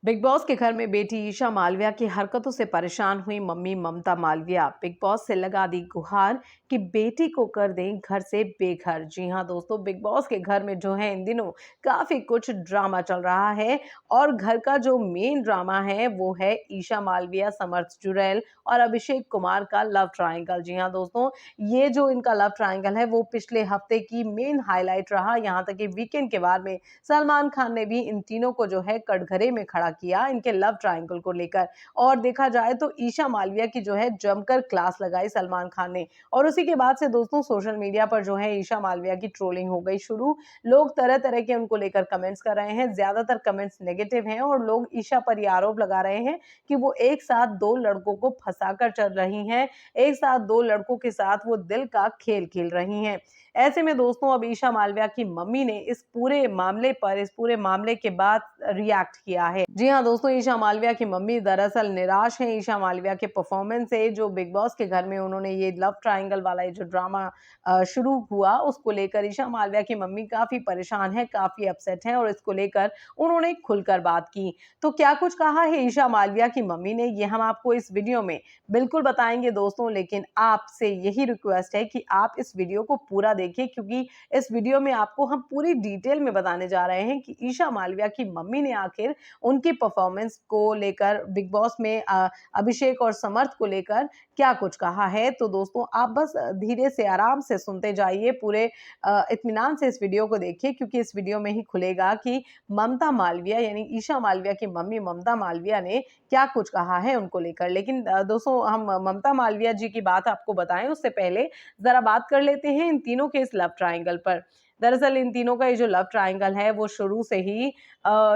Big boss के घर में बेटी ईशा मालविया की हरकतों से परेशान हुई मम्मी ममता मालविया बिग बॉस से लगा दी गुहार कि बेटी को कर दें घर से बेघर। जी हां दोस्तों, बिग बॉस के घर में जो है इन दिनों काफी कुछ ड्रामा चल रहा है और घर का जो मेन ड्रामा है वो है ईशा मालविया, समर्थ जुरैल और अभिषेक कुमार का लव ट्रायंगल। जी हां दोस्तों, ये जो इनका लव ट्रायंगल है वो पिछले हफ्ते की मेन हाईलाइट रहा। यहाँ तक कि वीकेंड के बाद में सलमान खान ने भी इन तीनों को जो है कटघरे में खड़ा किया इनके लव ट्रायंगल को लेकर। और देखा जाए तो ईशा मालविया की जो है जमकर क्लास लगाई सलमान खान ने और उसी के बाद से दोस्तों सोशल मीडिया पर जो है ईशा मालविया की ट्रोलिंग हो गई शुरू। लोग तरह तरह के उनको लेकर कमेंट्स कर रहे हैं, ज्यादातर कमेंट्स नेगेटिव हैं और लोग ईशा पर ये आरोप लगा रहे हैं कि वो एक साथ दो लड़कों को फंसाकर चल रही हैं, एक साथ दो लड़कों के साथ वो दिल का खेल खेल रही हैं। ऐसे में दोस्तों अब ईशा मालविया की मम्मी ने इस पूरे मामले के बाद रिएक्ट किया है। जी हाँ दोस्तों, ईशा मालविया की मम्मी दरअसल निराश हैं ईशा मालविया के परफॉर्मेंस से। जो बिग बॉस के घर में उन्होंने ये लव ट्रायंगल वाला ये जो ड्रामा शुरू हुआ उसको लेकर ईशा मालविया की मम्मी काफी परेशान है, काफी अपसेट है और इसको लेकर उन्होंने खुलकर बात की। तो क्या कुछ कहा है ईशा मालविया की मम्मी ने, ये हम आपको इस वीडियो में बिल्कुल बताएंगे दोस्तों, लेकिन आपसे यही रिक्वेस्ट है कि आप इस वीडियो को पूरा देखिए क्योंकि इस वीडियो में आपको हम पूरी डिटेल में बताने जा रहे हैं कि ईशा मालविया की मम्मी ने आखिर उनकी परफॉर्मेंस को लेकर बिग बॉस में अभिषेक और समर्थ को लेकर क्या कुछ कहा है। तो दोस्तों आप बस धीरे से आराम से सुनते जाइए, पूरे इत्मीनान से इस वीडियो को देखिए क्योंकि इस वीडियो में ही खुलेगा कि ममता मालविया यानी ईशा मालविया की मम्मी ममता मालविया ने क्या कुछ कहा है उनको लेकर। लेकिन दोस्तों हम ममता मालविया जी की बात आपको बताएं उससे पहले जरा बात कर लेते हैं इन तीनों के इस लव ट्रायंगल पर। दरअसल इन तीनों का ये जो लव ट्रायंगल है वो शुरू से ही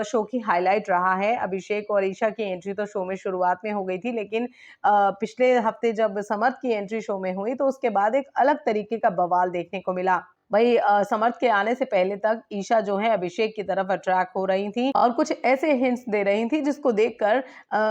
शो की हाईलाइट रहा है। अभिषेक और ईशा की एंट्री तो शो में शुरुआत में हो गई थी, लेकिन पिछले हफ्ते जब समर्थ की एंट्री शो में हुई तो उसके बाद एक अलग तरीके का बवाल देखने को मिला। वही समर्थ के आने से पहले तक ईशा जो है अभिषेक की तरफ अट्रैक्ट हो रही थी और कुछ ऐसे हिंट्स दे रही थी जिसको देखकर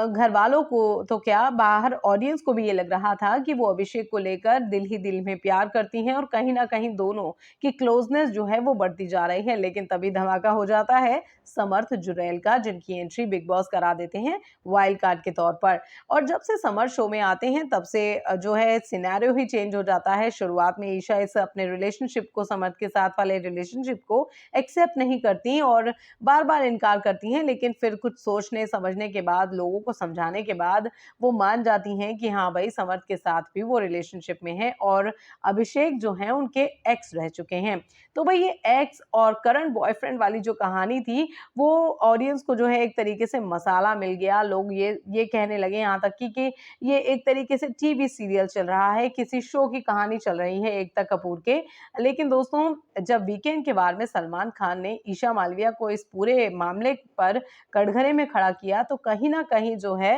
घर वालों को तो क्या बाहर ऑडियंस को भी ये लग रहा था कि वो अभिषेक को लेकर दिल ही दिल में प्यार करती हैं और कहीं ना कहीं दोनों की क्लोजनेस जो है वो बढ़ती जा रही है। लेकिन तभी धमाका हो जाता है समर्थ जुरैल का, जिनकी एंट्री बिग बॉस करा देते हैं वाइल्ड कार्ड के तौर पर। और जब से समर्थ शो में आते हैं तब से जो है सिनेरियो ही चेंज हो जाता है। शुरुआत में ईशा इस अपने रिलेशनशिप को, समर्थ के साथ वाले रिलेशनशिप को एक्सेप्ट नहीं करती और बार बार इनकार करती हैं, लेकिन फिर कुछ सोचने समझने के बाद, लोगों को समझाने के बाद वो मान जाती हैं कि हाँ भाई समर्थ के साथ भी वो रिलेशनशिप में है और अभिषेक जो है उनके एक्स रह चुके हैं। तो भाई ये एक्स और करंट बॉयफ्रेंड वाली जो कहानी थी वो ऑडियंस को जो है एक तरीके से मसाला मिल गया। लोग ये कहने लगे यहाँ तक कि ये एक तरीके से टीवी सीरियल चल रहा है, किसी शो की कहानी चल रही है एकता कपूर के। लेकिन दोस्तों जब वीकेंड के बाद में सलमान खान ने ईशा मालविया को इस पूरे मामले पर कटघरे में खड़ा किया तो कहीं ना कहीं जो है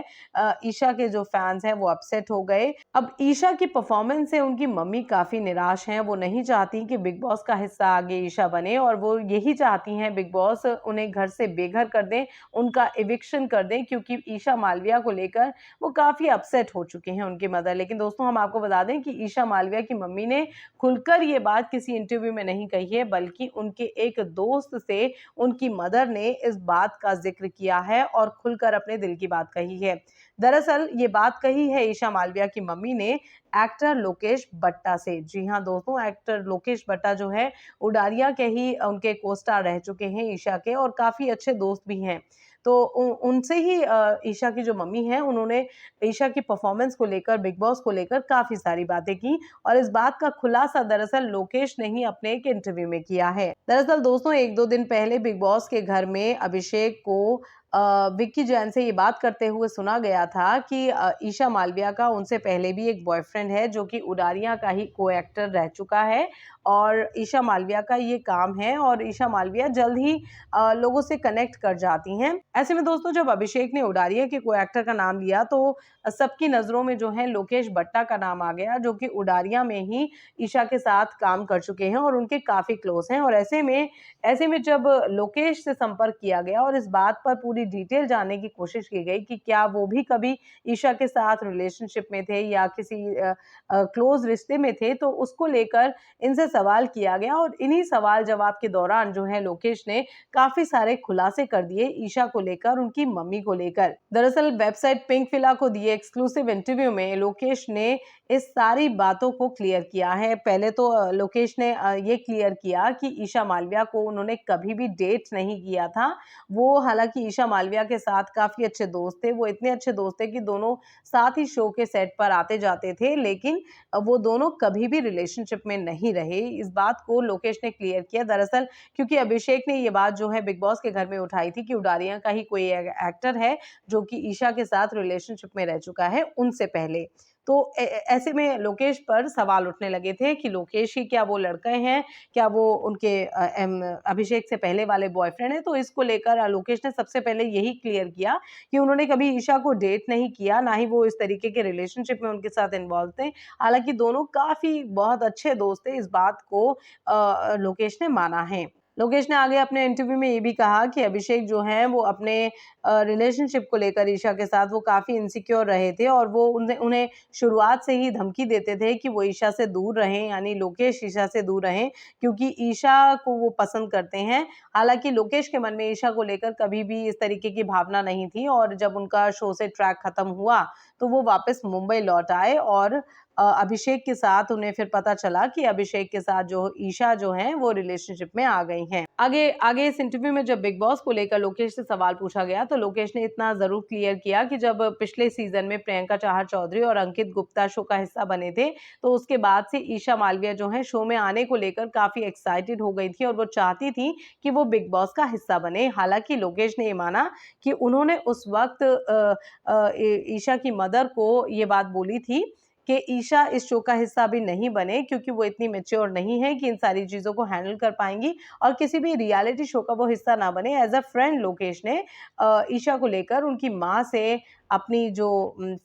ईशा के जो फैंस हैं वो अपसेट हो गए। अब ईशा की परफॉर्मेंस से उनकी मम्मी काफी निराश हैं, वो नहीं चाहती कि बिग बॉस का हिस्सा आगे ईशा बने और वो यही चाहती हैं बिग बॉस उन्हें घर से बेघर कर दें, उनका एविक्शन कर दें क्योंकि ईशा मालविया को लेकर वो काफी अपसेट हो चुके हैं उनकी मदर। लेकिन दोस्तों हम आपको बता दें कि ईशा मालविया की मम्मी ने खुलकर ये बात किसी इंटरव्यू में नहीं कही है, बल्कि उनके एक दोस्त से उनकी मदर ने इस बात का जिक्र किया है और खुलकर अपने दिल की बात कही है। दरअसल ये बात कही है ईशा मालविया की मम्मी ने एक्टर लोकेश बट्टा से। जी हाँ दोस्तों, एक्टर लोकेश बट्टा जो है उडारिया के ही उनके को-स्टार रह चुके हैं ईशा के और काफी अच्छे दोस्त भी हैं। तो उनसे ही ईशा की जो मम्मी है उन्होंने ईशा की परफॉर्मेंस को लेकर, बिग बॉस को लेकर काफी सारी बातें की और इस बात का खुलासा दरअसल लोकेश ने ही अपने एक इंटरव्यू में किया है। दरअसल दोस्तों एक दो दिन पहले बिग बॉस के घर में अभिषेक को विक्की जैन से ये बात करते हुए सुना गया था कि ईशा मालविया का उनसे पहले भी एक बॉयफ्रेंड है जो कि उडारिया का ही को एक्टर रह चुका है और ईशा मालविया का ये काम है और ईशा मालविया जल्द ही लोगों से कनेक्ट कर जाती हैं। ऐसे में दोस्तों जब अभिषेक ने उडारिया के को एक्टर का नाम लिया तो सबकी नजरों में जो है लोकेश बट्टा का नाम आ गया, जो कि उडारिया में ही ईशा के साथ काम कर चुके हैं और उनके काफी क्लोज हैं। और ऐसे में जब लोकेश से संपर्क किया गया और इस बात पर पूरी डिटेल जानने की कोशिश की गई कि क्या वो भी कभी ईशा के साथ रिलेशनशिप में थे या किसी क्लोज रिश्ते में थे, तो उसको लेकर इनसे सवाल किया गया और इन्हीं सवाल जवाब के दौरान जो है लोकेश ने काफी सारे खुलासे कर दिए ईशा को लेकर, उनकी मम्मी को लेकर। दरअसल वेबसाइट पिंकविला को दिए एक्सक्लूसिव इंटरव्यू में लोकेश ने इस सारी बातों को क्लियर किया है। पहले तो लोकेश ने ये क्लियर किया कि ईशा मालविया को उन्होंने कभी भी डेट नहीं किया था। वो हालांकि ईशा मालविया के साथ काफी अच्छे दोस्त थे, वो इतने अच्छे दोस्त थे कि दोनों साथ ही शो के सेट पर आते जाते थे, लेकिन वो दोनों कभी भी रिलेशनशिप में नहीं रहे। इस बात को लोकेश ने क्लियर किया। दरअसल क्योंकि अभिषेक ने ये बात जो है बिग बॉस के घर में उठाई थी कि उडारियां का ही कोई एक्टर है जो कि ईशा के साथ रिलेशनशिप में रह चुका है उनसे पहले। तो ऐसे में लोकेश पर सवाल उठने लगे थे कि लोकेश ही क्या वो लड़के हैं, क्या वो उनके अभिषेक से पहले वाले बॉयफ्रेंड है। तो इसको लेकर लोकेश ने सबसे पहले यही क्लियर किया कि उन्होंने कभी ईशा को डेट नहीं किया, ना ही वो इस तरीके के रिलेशनशिप में उनके साथ इन्वॉल्व थे। हालांकि दोनों काफी बहुत अच्छे दोस्त थे, इस बात को लोकेश ने माना है। लोकेश ने आगे अपने इंटरव्यू में ये भी कहा कि अभिषेक जो हैं वो अपने रिलेशनशिप को लेकर ईशा के साथ वो काफ़ी इनसिक्योर रहे थे और वो उन्हें शुरुआत से ही धमकी देते थे कि वो ईशा से दूर रहें, यानी लोकेश ईशा से दूर रहें, क्योंकि ईशा को वो पसंद करते हैं। हालांकि लोकेश के मन में ईशा को लेकर कभी भी इस तरीके की भावना नहीं थी और जब उनका शो से ट्रैक खत्म हुआ तो वो वापस मुंबई लौट आए और अभिषेक के साथ उन्हें फिर पता चला कि अभिषेक के साथ जो ईशा जो हैं वो रिलेशनशिप में आ गई हैं। आगे आगे इस इंटरव्यू में जब बिग बॉस को लेकर लोकेश से सवाल पूछा गया तो लोकेश ने इतना जरूर क्लियर किया कि जब पिछले सीजन में प्रियंका चाहर चौधरी और अंकित गुप्ता शो का हिस्सा बने थे तो उसके बाद से ईशा मालविया जो है शो में आने को लेकर काफी एक्साइटेड हो गई थी और वो चाहती थी कि वो बिग बॉस का हिस्सा बने। हालांकि लोकेश ने ये माना कि उन्होंने उस वक्त ईशा की मदर को ये बात बोली थी कि ईशा इस शो का हिस्सा भी नहीं बने क्योंकि वो इतनी मैच्योर नहीं है कि इन सारी चीज़ों को हैंडल कर पाएंगी और किसी भी रियलिटी शो का वो हिस्सा ना बने। एज अ फ्रेंड लोकेश ने ईशा को लेकर उनकी माँ से अपनी जो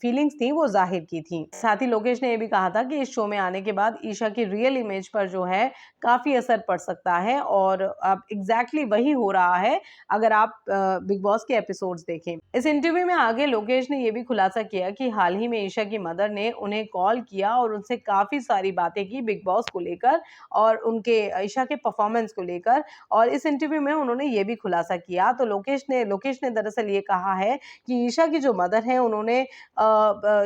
फीलिंग्स थी वो जाहिर की थी। साथ ही लोकेश ने ये भी कहा था कि इस शो में आने के बाद ईशा की रियल इमेज पर जो है काफ़ी असर पड़ सकता है और अब एग्जैक्टली वही हो रहा है अगर आप बिग बॉस के एपिसोड्स देखें। इस इंटरव्यू में आगे लोकेश ने ये भी खुलासा किया कि हाल ही में ईशा की मदर ने उन्हें कॉल किया और उनसे काफ़ी सारी बातें की बिग बॉस को लेकर और उनके ईशा के परफॉर्मेंस को लेकर और इस इंटरव्यू में उन्होंने ये भी खुलासा किया। तो लोकेश ने दरअसल ये कहा है कि ईशा की जो मदर हैं उन्होंने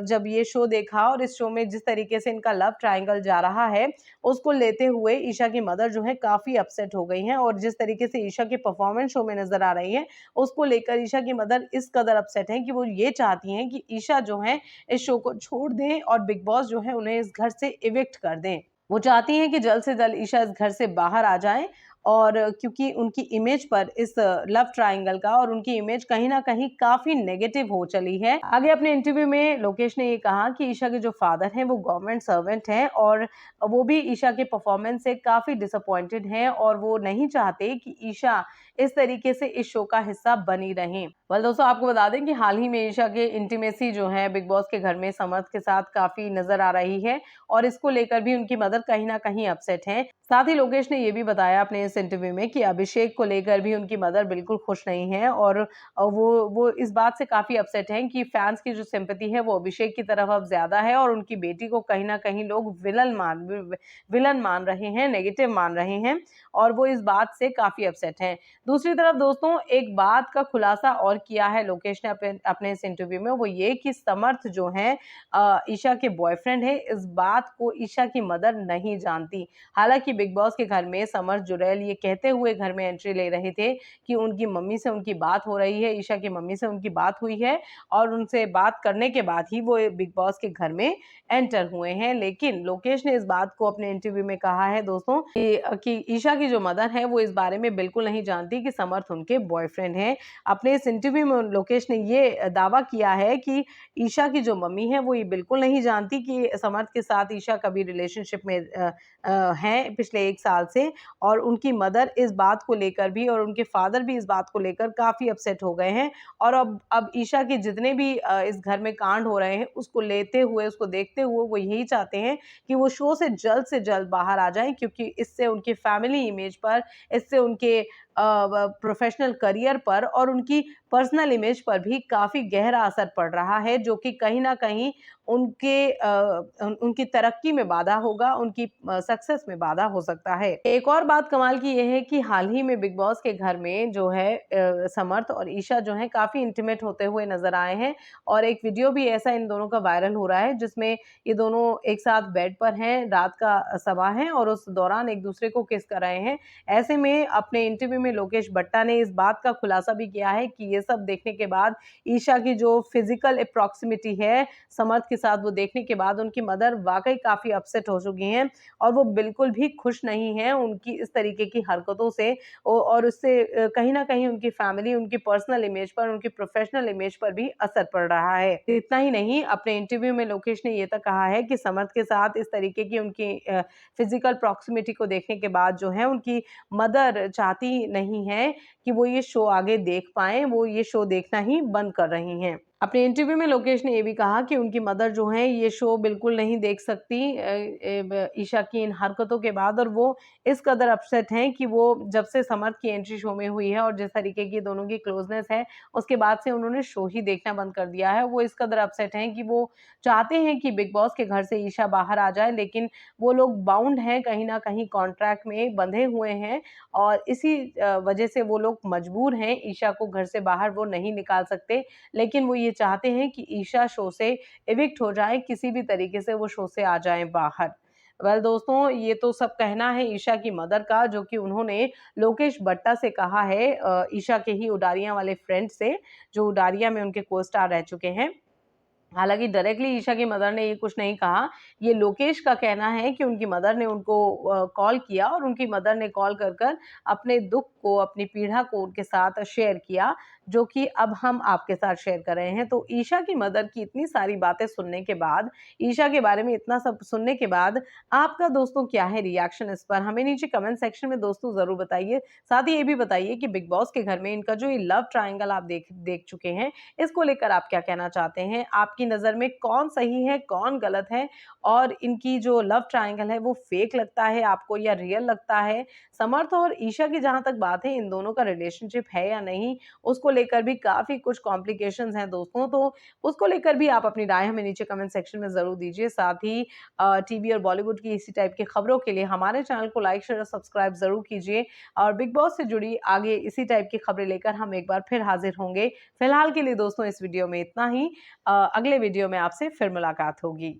जब ये शो देखा और इस शो में जिस तरीके से इनका लव ट्रायंगल जा रहा है उसको लेते हुए ईशा की मदर जो है काफ़ी अपसेट हो गई हैं और जिस तरीके से ईशा की परफॉर्मेंस शो में नजर आ रही है उसको लेकर ईशा की मदर इस कदर अपसेट हैं कि वो ये चाहती हैं कि ईशा जो है इस शो को छोड़ दें और बिग बॉस जो है उन्हें इस घर से इविक्ट कर दें। वो चाहती हैं कि जल्द से जल्द ईशा इस घर से बाहर आ जाएं और क्योंकि उनकी इमेज पर इस लव ट्रायंगल का और उनकी इमेज कहीं ना कहीं काफी नेगेटिव हो चली है। आगे अपने इंटरव्यू में लोकेश ने ये कहा कि ईशा के जो फादर हैं वो गवर्नमेंट सर्वेंट हैं और वो भी ईशा के परफॉर्मेंस से काफी डिसअपॉइंटेड हैं और वो नहीं चाहते कि ईशा इस तरीके से इस शो का हिस्सा बनी रहें। वेल दोस्तों, आपको बता दें कि हाल ही में ईशा के इंटीमेसी जो है बिग बॉस के घर में समर्थ के साथ काफी नजर आ रही है और इसको लेकर भी उनकी मदर कहीं ना कहीं अपसेट हैं। साथ ही लोकेश ने ये भी बताया अपने इस इंटरव्यू में कि अभिषेक को लेकर भी उनकी मदर बिल्कुल खुश नहीं है और वो इस बात से काफी अपसेट हैं कि फैंस की जो सिंपैथी है वो अभिषेक की तरफ अब ज्यादा है और उनकी बेटी को कहीं ना कहीं लोग विलन मान रहे हैं, नेगेटिव मान रहे हैं और वो इस बात से काफी अपसेट हैं। दूसरी तरफ दोस्तों, एक बात का खुलासा और किया है लोकेश ने अपने इस इंटरव्यू में, वो ये कि समर्थ जो है ईशा के बॉयफ्रेंड है, इस बात को ईशा की मदर नहीं जानती। हालांकि बिग बॉस के घर में समर्थ जुरैल ये कहते हुए घर में एंट्री ले रहे थे कि उनकी मम्मी से उनकी बात हो रही है, ईशा की मम्मी से उनकी बात हुई है और उनसे बात करने के बाद ही वो बिग बॉस के घर में एंटर हुए हैं। लेकिन लोकेश ने इस बात को अपने इंटरव्यू में कहा है दोस्तों कि ईशा की जो मदर है वो इस बारे में बिल्कुल नहीं जानती कि समर्थ उनके बॉयफ्रेंड हैं। अपने इस इंटरव्यू में लोकेश ने ये दावा किया है कि ईशा की जो मम्मी है वो ये बिल्कुल नहीं जानती कि समर्थ के साथ ईशा कभी रिलेशनशिप में हैं पिछले 1 साल से और उनकी मदर इस बात को लेकर भी और उनके फादर भी इस बात को लेकर काफ़ी अपसेट हो गए हैं और अब ईशा के जितने भी इस घर में कांड हो रहे हैं उसको लेते हुए, उसको देखते हुए वो यही चाहते हैं कि वो शो से जल्द बाहर आ जाएं क्योंकि इससे उनकी फैमिली इमेज पर, इससे उनके प्रोफेशनल करियर पर और उनकी पर्सनल इमेज पर भी काफ़ी गहरा असर पड़ रहा है, जो कि कहीं न कहीं उनकी तरक्की में बाधा होगा, उनकी सक्सेस में बाधा हो सकता है। एक और बात कमाल की ये है कि हाल ही में बिग बॉस के घर में जो है समर्थ और ईशा जो हैं काफ़ी इंटीमेट होते हुए नज़र आए हैं और एक वीडियो भी ऐसा इन दोनों का वायरल हो रहा है जिसमें ये दोनों एक साथ बेड पर हैं, रात का समय है और उस दौरान एक-दूसरे को किस कर रहे हैं। ऐसे में अपने इंटरव्यू में लोकेश भट्टा ने इस बात का खुलासा भी किया है कि ये सब देखने के बाद ईशा की जो फिज़िकल प्रॉक्सिमिटी है समर्थ के साथ वो देखने के बाद उनकी मदर वाक़ई काफ़ी अपसेट हो चुकी हैं और वो बिल्कुल भी खुश नहीं हैं उनकी इस तरीके की हरकतों से और उससे कहीं न कहीं उनकी फैमिली, उनकी पर्सनल इमेज पर, उनकी प्रोफ़ेशनल इमेज पर भी असर पड़ रहा है। इतना ही नहीं, अपने इंटरव्यू में लोकेश ने ये तक कहा है कि समर्थ के साथ इस तरीके की उनकी फिज़िकल प्रॉक्सिमिटी को देखने के बाद जो है उनकी मदर चाहती नहीं है कि वो ये शो आगे देख पाएँ, वो ये शो देखना ही बंद कर रही हैं। अपने इंटरव्यू में लोकेश ने ये भी कहा कि उनकी मदर जो हैं ये शो बिल्कुल नहीं देख सकती ईशा की इन हरकतों के बाद और वो इस कदर अपसेट हैं कि वो जब से समर्थ की एंट्री शो में हुई है और जिस तरीके की दोनों की क्लोजनेस है, उसके बाद से उन्होंने शो ही देखना बंद कर दिया है। वो इस कदर अपसेट हैं कि वो चाहते हैं कि बिग बॉस के घर से ईशा बाहर आ जाए, लेकिन वो लोग बाउंड हैं, कहीं न कहीं कॉन्ट्रैक्ट में बंधे हुए हैं और इसी वजह से वो लोग मजबूर हैं, ईशा को घर से बाहर वो नहीं निकाल सकते। लेकिन वो ये चाहते हैं कि ईशा शो से इविक्ट हो जाए, किसी भी तरीके से वो शो से आ जाएँ बाहर। वेल दोस्तों, ये तो सब कहना है ईशा की मदर का, जो कि उन्होंने लोकेश भट्टा से कहा है ईशा के ही उडारियाँ वाले फ्रेंड से, जो उडारियाँ में उनके को-स्टार रह चुके हैं। हालाँकि डायरेक्टली ईशा की मदर ने ये कुछ नहीं कहा। ये लोकेश का कहना है कि उनकी मदर ने उनको कॉल किया और उनकी मदर ने कॉल कर अपने दुःख को, अपनी पीड़ा को उनके साथ शेयर किया, जो कि अब हम आपके साथ शेयर कर रहे हैं। तो ईशा की मदर की इतनी सारी बातें सुनने के बाद, ईशा के बारे में इतना सब सुनने के बाद, आपका दोस्तों क्या है रिएक्शन इस पर? हमें नीचे कमेंट सेक्शन में दोस्तों ज़रूर बताइए। साथ ही ये भी बताइए कि बिग बॉस के घर में इनका जो ये लव ट्रायंगल आप देख देख चुके हैं, इसको लेकर आप क्या कहना चाहते हैं? आपकी नज़र में कौन सही है, कौन गलत है? और इनकी जो लव ट्रायंगल है वो फेक लगता है आपको या रियल लगता है? समर्थ और ईशा की जहाँ तक बात है, इन दोनों का रिलेशनशिप है या नहीं, उसको लेकर भी काफ़ी कुछ कॉम्प्लिकेशंस हैं दोस्तों, तो उसको लेकर भी आप अपनी राय हमें नीचे कमेंट सेक्शन में ज़रूर दीजिए। साथ ही टीवी और बॉलीवुड की इसी टाइप की खबरों के लिए हमारे चैनल को लाइक, शेयर और सब्सक्राइब ज़रूर कीजिए और बिग बॉस से जुड़ी आगे इसी टाइप की खबरें लेकर हम एक बार फिर हाज़िर होंगे। फिलहाल के लिए दोस्तों इस वीडियो में इतना ही। अगले वीडियो में आपसे फिर मुलाकात होगी।